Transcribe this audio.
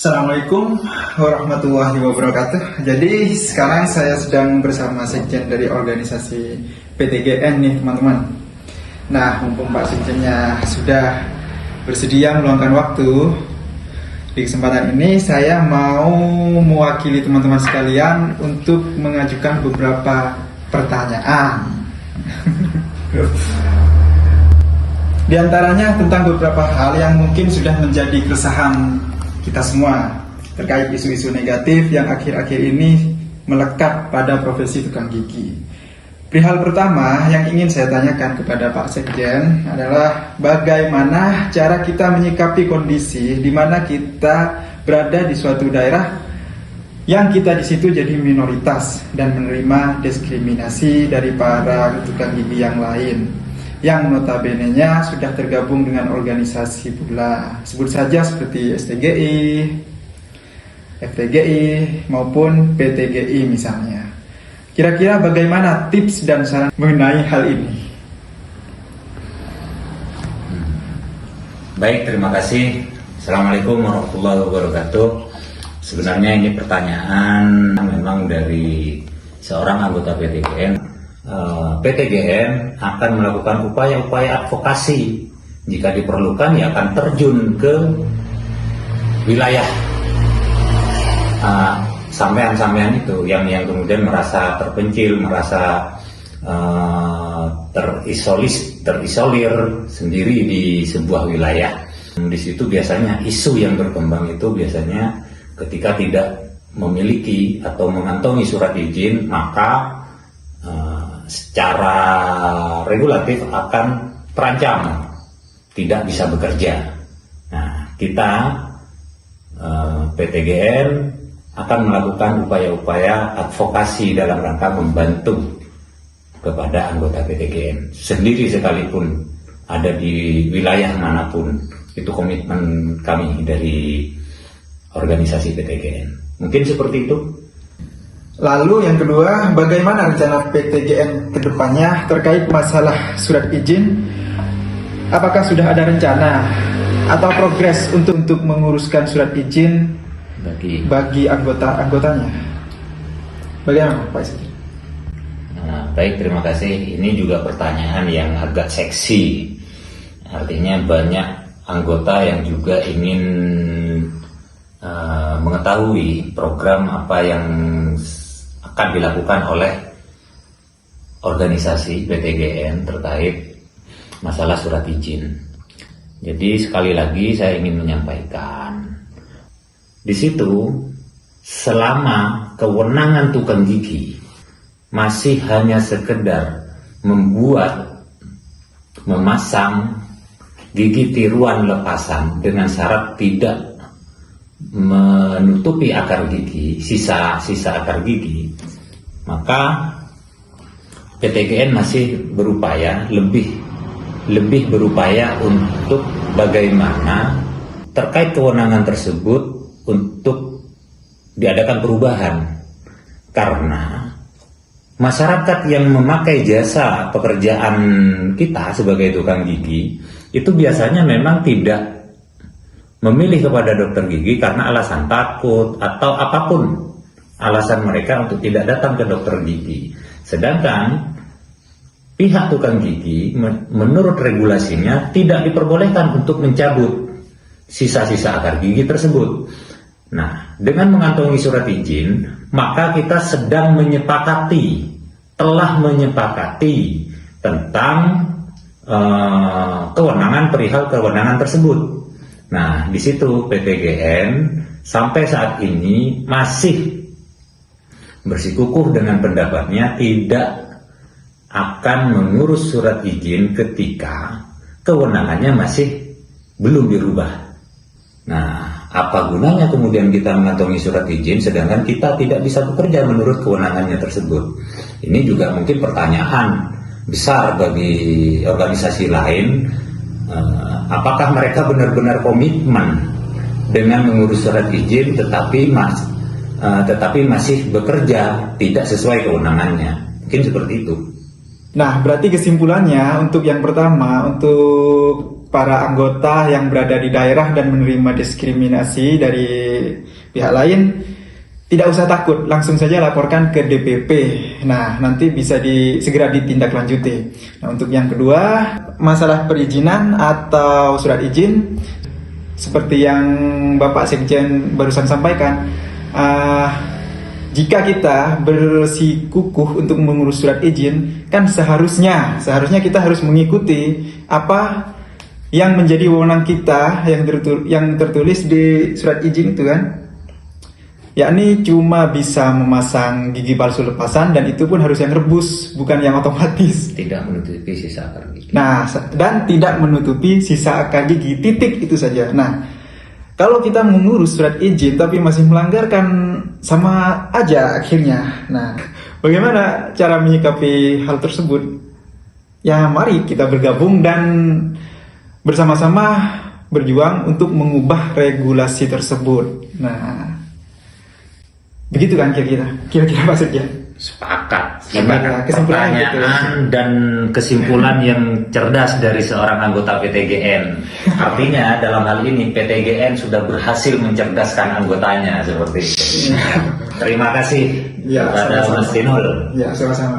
Assalamualaikum warahmatullahi wabarakatuh. Jadi sekarang saya sedang bersama Sekjen dari organisasi PTGN nih teman-teman. Nah, mumpung Pak Sekjennya sudah bersedia meluangkan waktu, di kesempatan ini saya mau mewakili teman-teman sekalian untuk mengajukan beberapa pertanyaan. Di antaranya tentang beberapa hal yang mungkin sudah menjadi keresahan kita semua terkait isu-isu negatif yang akhir-akhir ini melekat pada profesi tukang gigi. Perihal pertama yang ingin saya tanyakan kepada Pak Sekjen adalah bagaimana cara kita menyikapi kondisi di mana kita berada di suatu daerah yang kita di situ jadi minoritas dan menerima diskriminasi dari para tukang gigi yang lain, yang notabene-nya sudah tergabung dengan organisasi pula, sebut saja seperti STGI, FTGI maupun PTGI misalnya. Kira-kira bagaimana tips dan saran mengenai hal ini? Baik, terima kasih. Assalamualaikum warahmatullahi wabarakatuh. Sebenarnya ini pertanyaan memang dari seorang anggota PTGN. PTGN akan melakukan upaya-upaya advokasi. Jika diperlukan, ya akan terjun ke wilayah sampean-sampean itu yang kemudian merasa terpencil, merasa terisolir sendiri di sebuah wilayah. Di situ biasanya isu yang berkembang itu biasanya ketika tidak memiliki atau mengantongi surat izin, maka secara regulatif akan terancam tidak bisa bekerja. Nah, kita PTGN akan melakukan upaya-upaya advokasi dalam rangka membantu kepada anggota PTGN sendiri sekalipun ada di wilayah manapun. Itu komitmen kami dari organisasi PTGN. Mungkin seperti itu. Lalu yang kedua, bagaimana rencana PTGN ke depannya terkait masalah surat izin? Apakah sudah ada rencana atau progres untuk menguruskan surat izin bagi anggotanya? Bagaimana Pak Sekjen? Baik, terima kasih. Ini juga pertanyaan yang agak seksi. Artinya banyak anggota yang juga ingin mengetahui program apa yang akan dilakukan oleh organisasi PTGN terkait masalah surat izin. Jadi sekali lagi saya ingin menyampaikan, di situ selama kewenangan tukang gigi masih hanya sekedar memasang gigi tiruan lepasan dengan syarat tidak menutupi akar gigi, sisa akar gigi, maka PTGN masih berupaya lebih berupaya untuk bagaimana terkait kewenangan tersebut untuk diadakan perubahan, karena masyarakat yang memakai jasa pekerjaan kita sebagai tukang gigi itu biasanya memang tidak memilih kepada dokter gigi karena alasan takut atau apapun alasan mereka untuk tidak datang ke dokter gigi. Sedangkan pihak tukang gigi menurut regulasinya tidak diperbolehkan untuk mencabut sisa-sisa akar gigi tersebut. Nah, dengan mengantongi surat izin, maka kita telah menyepakati tentang perihal kewenangan tersebut. Nah, di situ PTGN sampai saat ini masih bersikukuh dengan pendapatnya tidak akan mengurus surat izin ketika kewenangannya masih belum dirubah. Nah, apa gunanya kemudian kita mengantongi surat izin sedangkan kita tidak bisa bekerja menurut kewenangannya tersebut? Ini juga mungkin pertanyaan besar bagi organisasi lain. Apakah mereka benar-benar komitmen dengan mengurus surat izin tetapi masih bekerja tidak sesuai kewenangannya? Mungkin seperti itu. Nah, berarti kesimpulannya untuk yang pertama, untuk para anggota yang berada di daerah dan menerima diskriminasi dari pihak lain, tidak usah takut, langsung saja laporkan ke DPP. Nah, nanti bisa segera ditindaklanjuti. Nah, untuk yang kedua, masalah perizinan atau surat izin, seperti yang Bapak Sekjen barusan sampaikan, jika kita bersikukuh untuk mengurus surat izin, kan seharusnya kita harus mengikuti apa yang menjadi wewenang kita yang tertulis di surat izin itu kan, yakni cuma bisa memasang gigi palsu lepasan, dan itu pun harus yang rebus, bukan yang otomatis. Tidak menutupi sisa akar gigi. Nah, dan tidak menutupi sisa akar gigi, titik, itu saja. Nah, kalau kita mengurus surat izin tapi masih melanggar, kan sama aja akhirnya. Nah, bagaimana cara menyikapi hal tersebut? Ya, mari kita bergabung dan bersama-sama berjuang untuk mengubah regulasi tersebut. Nah, begitu kan kira-kira Pak Sekjen? Sepakat. Ini Sepakat. Kesimpulannya gitu. pertanyaan dan kesimpulan yang cerdas dari seorang anggota PTGN. Artinya dalam hal ini PTGN sudah berhasil mencerdaskan anggotanya seperti itu. Terima kasih Ya, kepada sama-sama. Mas Tinul. Ya, sama-sama.